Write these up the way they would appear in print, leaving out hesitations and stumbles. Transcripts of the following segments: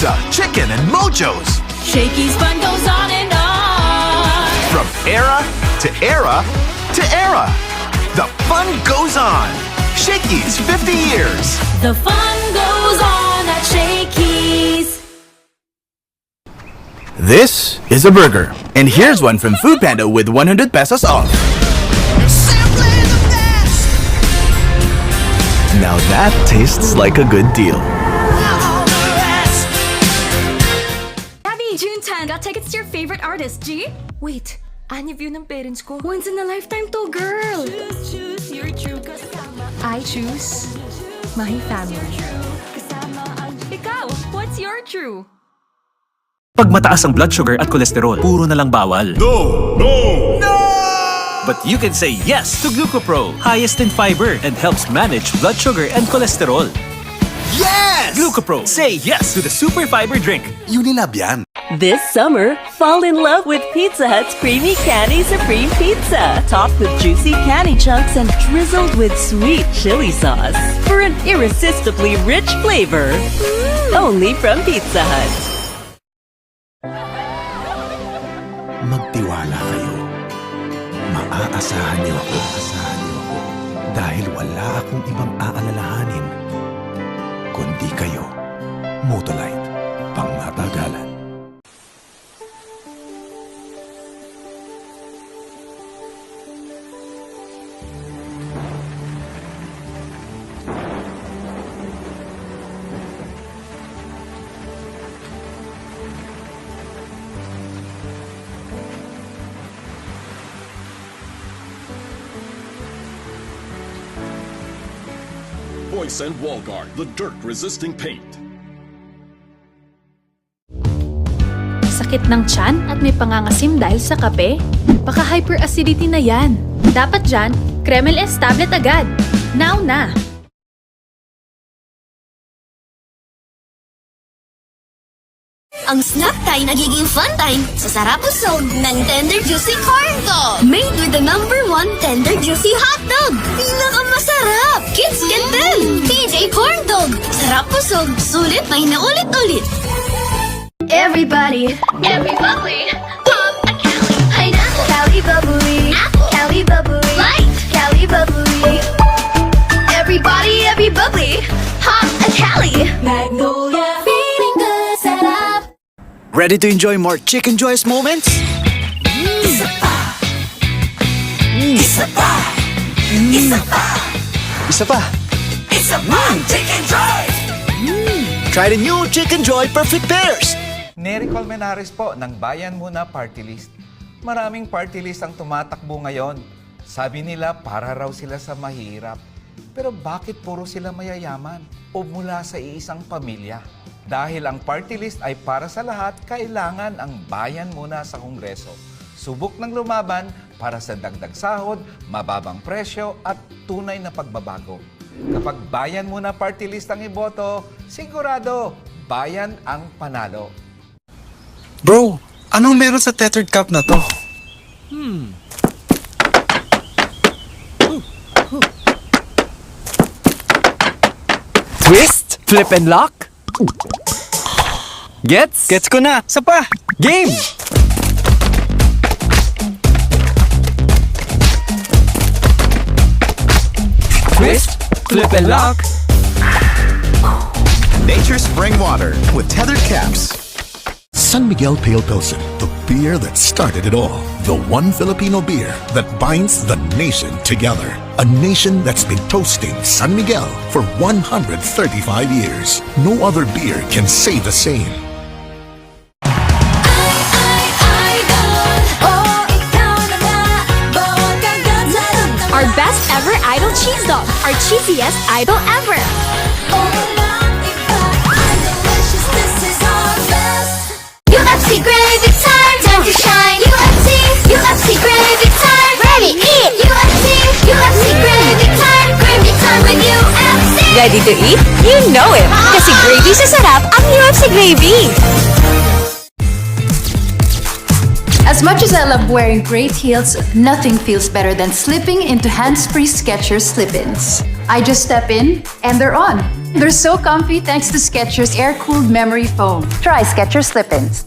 pizza, chicken, and mojos. Shakey's fun goes on and on. From era to era to era, the fun goes on. Shakey's 50 years. The fun goes on at Shakey's. This is a burger, and here's one from Foodpanda with 100 pesos off. Now that tastes like a good deal. Abby, June 10, got tickets to your favorite artist, G? Wait, anniv yun ng parents ko. Once in a lifetime to, girl. Choose your true I choose my family. Ikaw, what's your true? Pag mataas ang blood sugar at kolesterol, puro na lang bawal. No! But you can say yes to Glucopro, highest in fiber and helps manage blood sugar and cholesterol. Yes! Glucopro, say yes to the super fiber drink. Unilab yan. This summer, fall in love with Pizza Hut's Creamy Candy Supreme Pizza. Topped with juicy candy chunks and drizzled with sweet chili sauce. For an irresistibly rich flavor. Only from Pizza Hut. Magtiwala kayo. Maaasahan niyo ako. Dahil wala akong ibang aalalahanin kundi kayo. Motolite, pangmatagalan. Voice and Wallguard, the dirt-resisting paint. Sakit ng tiyan at may pangangasim dahil sa kape? Baka hyperacidity na yan. Dapat dyan, Kremel S tablet agad. Now na! Ang snack time nagiging fun time sa sarap usog ng Tender Juicy Corn Dog. Made with the #1 Tender Juicy Hot Dog. Pinakamasarap! Kids can tell! TJ Corn Dog. Sarap usog, sulit may naulit-ulit. Everybody, Pop a Cali. Pineapple. Cali bubbly, Apple. Cali bubbly, Light. Cali bubbly. Everybody, every bubbly. Pop a Cali. Magnolia. Feeling good, set up. Ready to enjoy more Chicken Joyous moments? Isa pa! Try the new Chicken Joy Perfect Pairs! Nery Colmenares po ng Bayan Muna Party List. Maraming party list ang tumatakbo ngayon. Sabi nila para raw sila sa mahirap. Pero bakit puro sila mayayaman o mula sa iisang pamilya? Dahil ang party list ay para sa lahat, kailangan ang bayan muna sa Kongreso. Subok ng lumaban para sa dagdag sahod, mababang presyo at tunay na pagbabago. Kapag bayan muna party list ang iboto, sigurado, bayan ang panalo. Bro, anong meron sa tethered cup na to? Twist, flip and lock. Gets? Gets ko na. Sa pa. Game! Twist, flip and lock. Nature Spring Water with tethered caps. San Miguel Pale Pilsen, the beer that started it all. The one Filipino beer that binds the nation together. A nation that's been toasting San Miguel for 135 years. No other beer can say the same. Our best ever idol cheese dog. Our cheesiest idol ever. UFC gravy time, time to shine. UFC gravy time, ready eat. UFC gravy time with UFC. Ready to eat? You know it! Kasi gravy sa sarap ang UFC Gravy! As much as I love wearing great heels, nothing feels better than slipping into hands-free Skechers slip-ins. I just step in, and they're on. They're so comfy thanks to Skechers air-cooled memory foam. Try Skechers Slip-ins.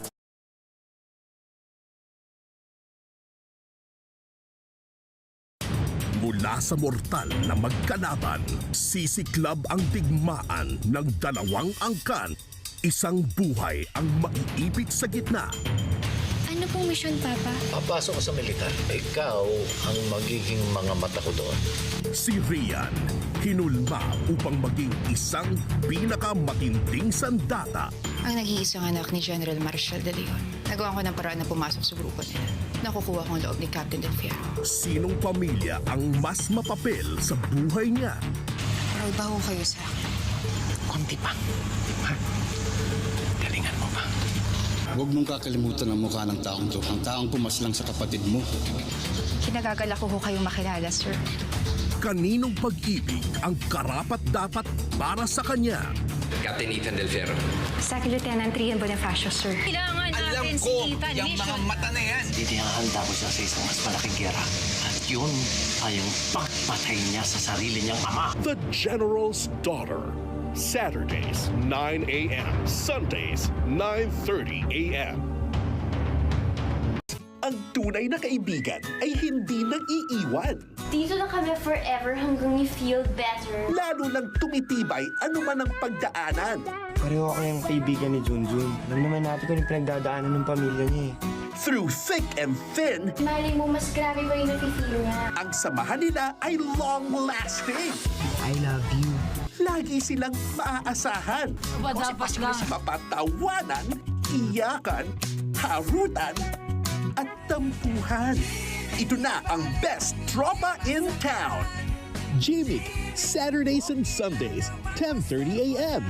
Mula sa mortal na magkalaban, sisiklab ang digmaan ng dalawang angkan. Isang buhay ang maiipit sa gitna. Ano pong mission, Papa? Papasok ka sa militar. Ikaw ang magiging mga mata ko doon. Si Rian, hinulma upang maging isang pinakamatinding sandata. Ang nag-iisang anak ni General Marshal De Leon. Nagawa ko ng paraan na pumasok sa grupo nila. Nakukuha ko ang loob ni Captain Del Fierro. Sinong pamilya ang mas mapapel sa buhay niya? Proud ba ho kayo sa akin? Konti pa. Ha? Galingan mo pa. Huwag mong kakalimutan ang mukha ng taong to. Ang taong pumaslang sa kapatid mo. Kinagagalak ko ho kayong makilala, sir. Kaninong pag-ibig ang karapat-dapat para sa kanya? Captain Ethan Del Fierro. Second Lieutenant Rian Bonifacio, sir. Kailangan natin si Ethan. Yung mga mata na yan. Titihahanda ko siya sa isang mas malaking gera. At yun ay ang pagpatay niya sa sarili niyang ama. The General's Daughter. Saturdays, 9 a.m. Sundays, 9:30 a.m. Ang tunay na kaibigan ay hindi nag-iiwan. Dito na kami forever hanggang you feel better. Lalo lang tumitibay anuman ang pagdaanan. Pareho ako yung kaibigan ni Junjun. Alam naman natin kung yung pinagdadaanan ng pamilya niya eh. Through thick and thin, Malay mo, mas grabe pa yung nafe-feel niya. ang samahan nila ay long-lasting. I love you. Lagi silang maaasahan. Mapatawanan, iyakan, harutan, at tampuhan. Ito na ang best tropa in town. Jimmy, Saturdays and Sundays, 10:30 a.m.